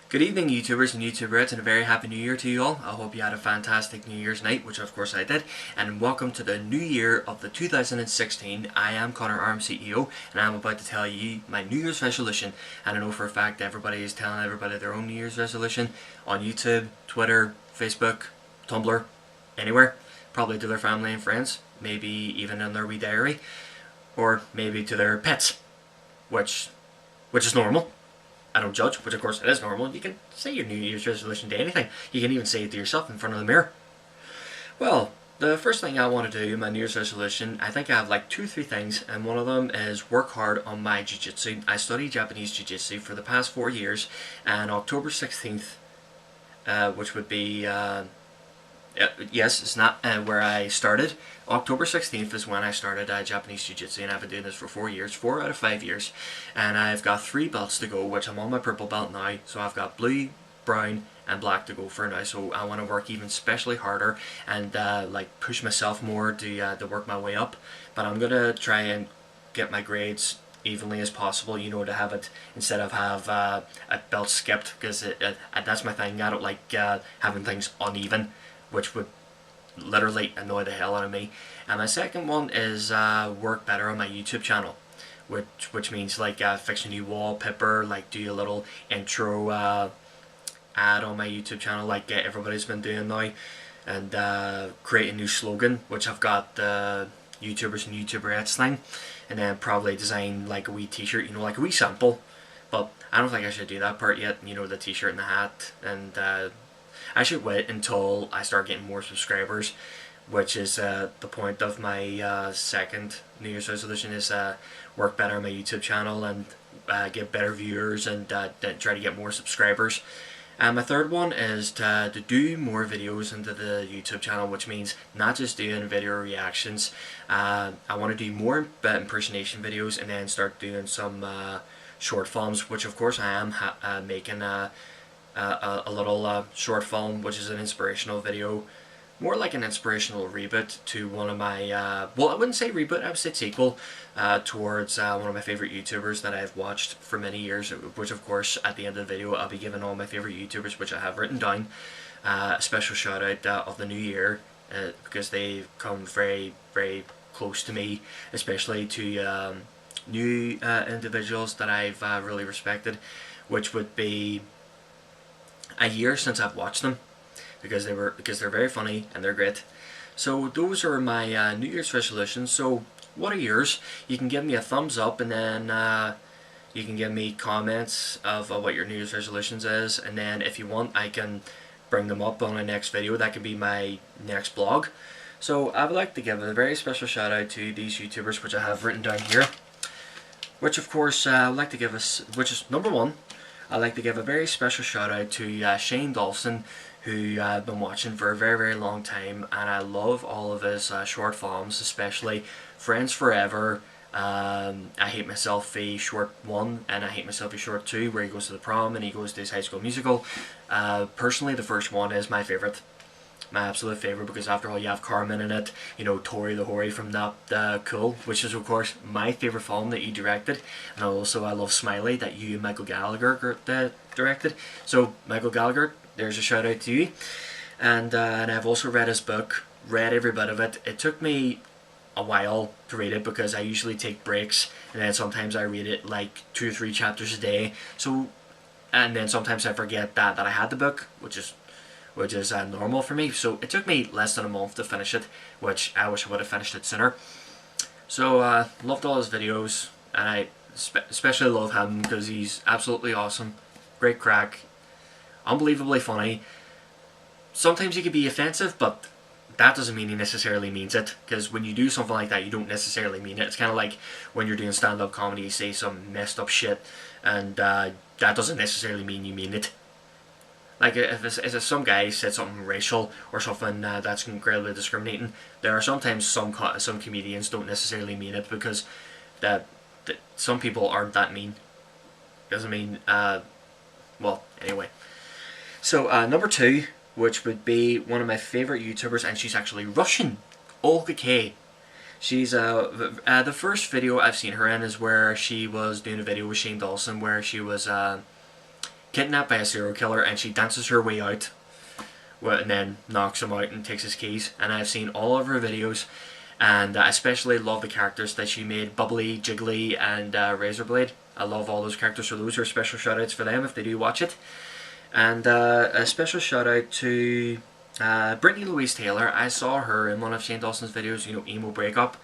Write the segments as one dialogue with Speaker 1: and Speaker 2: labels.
Speaker 1: Good evening, YouTubers and YouTuberettes, and a very happy new year to you all. I hope you had a fantastic New Year's night, which of course I did, and welcome to the new year of the 2016. I am Connor Arm CEO, and I'm about to tell you my New Year's resolution. And I know for a fact everybody is telling everybody their own New Year's resolution on YouTube, Twitter, Facebook, Tumblr, anywhere. Probably to their family and friends, maybe even in their wee diary, or maybe to their pets, which is normal. I don't judge, which of course it is normal. You can say your New Year's resolution to anything. You can even say it to yourself in front of the mirror. Well, the first thing I want to do in my New Year's resolution, I think I have like 2-3 things, and one of them is work hard on my jiu-jitsu. I studied Japanese jiu-jitsu for the past 4 years, and October 16th, which would be yes, it's not where I started. October 16th is when I started Japanese Jiu-Jitsu, and I've been doing this for 4 years, 4 out of 5 years, and I've got 3 belts to go, which I'm on my purple belt now, so I've got blue, brown and black to go for now, so I want to work even especially harder and like push myself more to work my way up, but I'm going to try and get my grades evenly as possible, you know, to have it, instead of have a belt skipped, because that's my thing. I don't like having things uneven, which would literally annoy the hell out of me. And my second one is work better on my YouTube channel, which means like fix a new wallpaper, like do a little intro ad on my YouTube channel like everybody's been doing now, and create a new slogan, which I've got the YouTubers and YouTuberettes thing, and then probably design like a wee t-shirt, you know, like a wee sample, but I don't think I should do that part yet, you know, the t-shirt and the hat, and I should wait until I start getting more subscribers, which is the point of my second New Year's resolution, is work better on my YouTube channel and get better viewers and try to get more subscribers. And my third one is to do more videos into the YouTube channel, which means not just doing video reactions. I want to do more impersonation videos, and then start doing some short films, which of course I am making a little short film, which is an inspirational video, more like an inspirational reboot to one of my, well, I wouldn't say reboot, I would say sequel, towards one of my favourite YouTubers that I've watched for many years, which of course at the end of the video I'll be giving all my favourite YouTubers, which I have written down, a special shout out of the new year, because they come very, very close to me, especially to new individuals that I've really respected, which would be a year since I've watched them, because they're very funny and they're great. So those are my New Year's resolutions. So what are yours? You can give me a thumbs up, and then you can give me comments of what your New Year's resolutions is, and then if you want I can bring them up on my next video. That could be my next blog. So I would like to give a very special shout out to these YouTubers, which I have written down here, which of course I would like to give us, which is number one, I'd like to give a very special shout out to Shane Dawson, who I've been watching for a very, very long time, and I love all of his short films, especially Friends Forever, I Hate Myself a Short 1, and I Hate Myself a Short 2, where he goes to the prom and he goes to his high school musical. Personally, the first one is my favourite. My absolute favourite, because after all you have Carmen in it, you know, Tori the Hoary from That Cool, which is of course my favourite film that you directed, and also I love Smiley that you and Michael Gallagher directed. So Michael Gallagher, there's a shout out to you. And I've also read his book, read every bit of it. It took me a while to read it because I usually take breaks, and then sometimes I read it like 2 or 3 chapters a day. So, and then sometimes I forget that I had the book, which is normal for me. So it took me less than a month to finish it, which I wish I would have finished it sooner. So loved all his videos, and I especially love him because he's absolutely awesome, great crack, unbelievably funny. Sometimes he can be offensive, but that doesn't mean he necessarily means it, because when you do something like that you don't necessarily mean it. It's kind of like when you're doing stand-up comedy, you say some messed up shit, and that doesn't necessarily mean you mean it. Like if some guy said something racial or something that's incredibly discriminating, there are sometimes some comedians don't necessarily mean it, because that some people aren't that mean. Doesn't mean well, anyway. So number 2, which would be one of my favourite YouTubers, and she's actually Russian, Olga K. She's the first video I've seen her in is where she was doing a video with Shane Dawson, where she was kidnapped by a serial killer, and she dances her way out, and then knocks him out and takes his keys. And I've seen all of her videos, and I especially love the characters that she made, Bubbly, Jiggly, and Razorblade. I love all those characters, so those are special shout outs for them if they do watch it. And a special shout out to Brittany Louise Taylor. I saw her in one of Shane Dawson's videos, you know, Emo Breakup.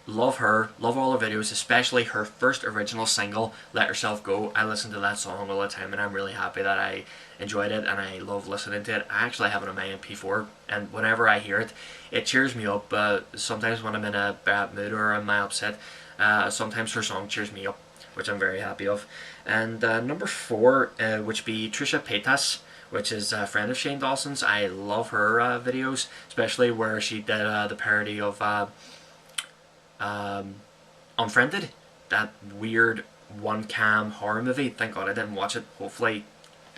Speaker 1: Love her, love all her videos, especially her first original single, Let Yourself Go. I listen to that song all the time, and I'm really happy that I enjoyed it, and I love listening to it. I actually have it on my MP4, and whenever I hear it, it cheers me up. Sometimes when I'm in a bad mood or I'm upset, sometimes her song cheers me up, which I'm very happy of. And number 4, which be Trisha Paytas, which is a friend of Shane Dawson's. I love her videos, especially where she did the parody of Unfriended, that weird one-cam horror movie. Thank God I didn't watch it. Hopefully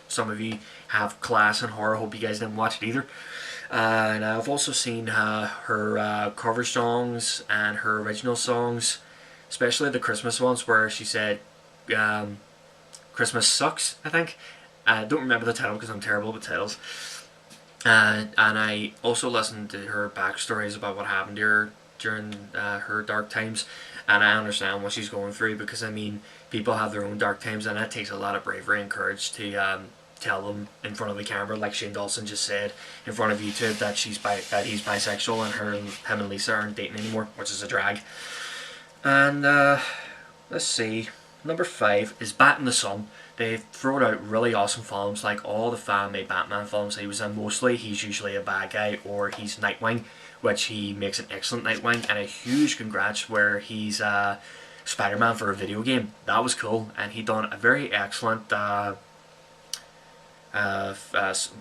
Speaker 1: some of you have class in horror. Hope you guys didn't watch it either. And I've also seen her cover songs and her original songs, especially the Christmas ones where she said Christmas Sucks, I think. I don't remember the title because I'm terrible with titles. And I also listened to her backstories about what happened to her during her dark times, and I understand what she's going through, because I mean, people have their own dark times, and it takes a lot of bravery and courage to tell them in front of the camera, like Shane Dawson just said in front of YouTube, that he's bisexual, and him and Lisa aren't dating anymore, which is a drag. And let's see, number 5 is Bat in the Sun. They've thrown out really awesome films, like all the fan-made Batman films he was in. Mostly he's usually a bad guy, or he's Nightwing, which he makes an excellent Nightwing, and a huge congrats where he's Spider-Man for a video game. That was cool, and he done a very excellent but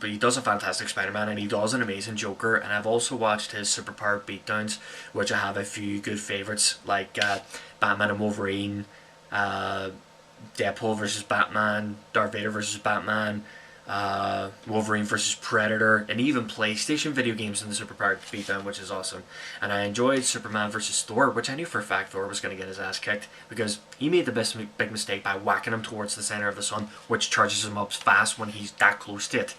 Speaker 1: he does a fantastic Spider-Man, and he does an amazing Joker. And I've also watched his Superpowered Beatdowns, which I have a few good favourites, like Batman and Wolverine, Deadpool versus Batman, Darth Vader versus Batman, Wolverine versus Predator, and even PlayStation video games in the Superpowered Beatdown, which is awesome. And I enjoyed Superman versus Thor, which I knew for a fact Thor was going to get his ass kicked, because he made the big mistake by whacking him towards the centre of the sun, which charges him up fast when he's that close to it.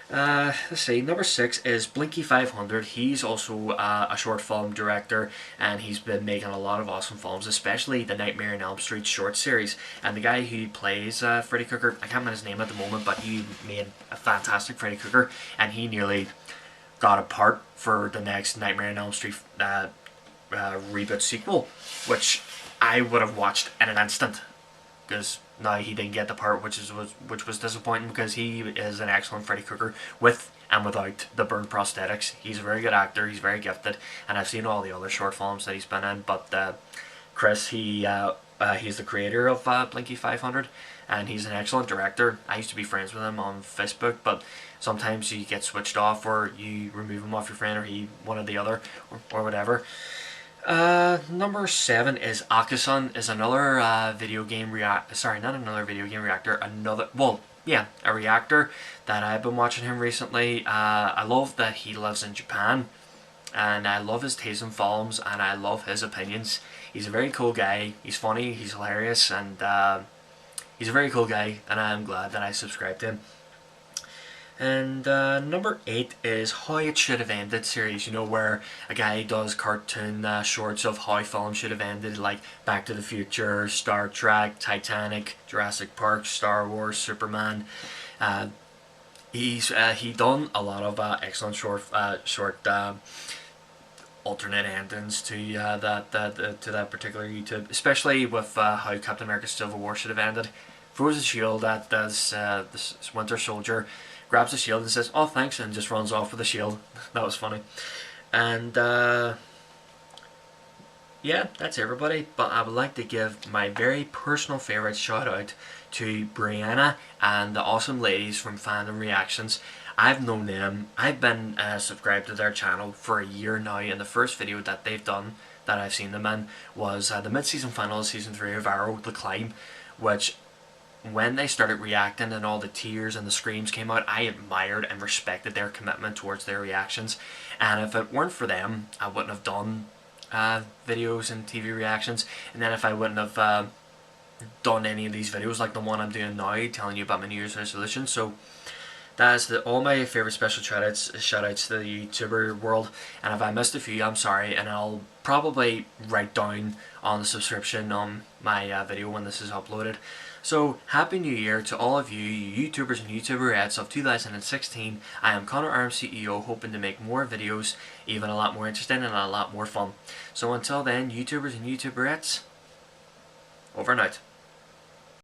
Speaker 1: Let's see, number 6 is Blinky 500. He's also a short film director, and he's been making a lot of awesome films, especially the Nightmare on Elm Street short series. And the guy who plays Freddy Krueger, I can't remember his name at the moment, but he made a fantastic Freddy Krueger, and he nearly got a part for the next Nightmare on Elm Street reboot sequel, which I would have watched in an instant, because now he didn't get the part, which was disappointing, because he is an excellent Freddy Krueger with and without the burn prosthetics. He's a very good actor, he's very gifted, and I've seen all the other short films that he's been in. But Chris, he's the creator of Blinky 500, and he's an excellent director. I used to be friends with him on Facebook, but sometimes you get switched off, or you remove him off your friend, or he one or the other, or whatever. Number 7 is Akasan, is another video game a reactor that I've been watching him recently. I love that he lives in Japan, and I love his taste in films, and I love his opinions. He's a very cool guy, he's funny, he's hilarious, and he's a very cool guy, and I'm glad that I subscribed to him. And number 8 is How It Should Have Ended series, you know, where a guy does cartoon shorts of how films should have ended, like Back to the Future, Star Trek, Titanic, Jurassic Park, Star Wars, Superman. He done a lot of excellent short alternate endings to that particular YouTube, especially with how Captain America Civil War should have ended. Throws a shield at this Winter Soldier, grabs the shield and says, "Oh, thanks," and just runs off with the shield. That was funny. And yeah, that's everybody. But I would like to give my very personal favourite shout out to Brianna and the awesome ladies from Fandom Reactions. I've known them. I've been subscribed to their channel for a year now, and the first video that they've done that I've seen them in was the mid-season final of Season 3 of Arrow, The Climb, which, when they started reacting and all the tears and the screams came out, I admired and respected their commitment towards their reactions. And if it weren't for them, I wouldn't have done videos and TV reactions. And then if I wouldn't have done any of these videos like the one I'm doing now, telling you about my New Year's resolution. So that is all my favourite special shoutouts to the YouTuber world, and if I missed a few, I'm sorry, and I'll probably write down on the subscription on my video when this is uploaded. So, Happy New Year to all of you YouTubers and YouTuberettes of 2016. I am Connor Arm CEO, hoping to make more videos, even a lot more interesting and a lot more fun. So until then, YouTubers and YouTuberettes, over and out.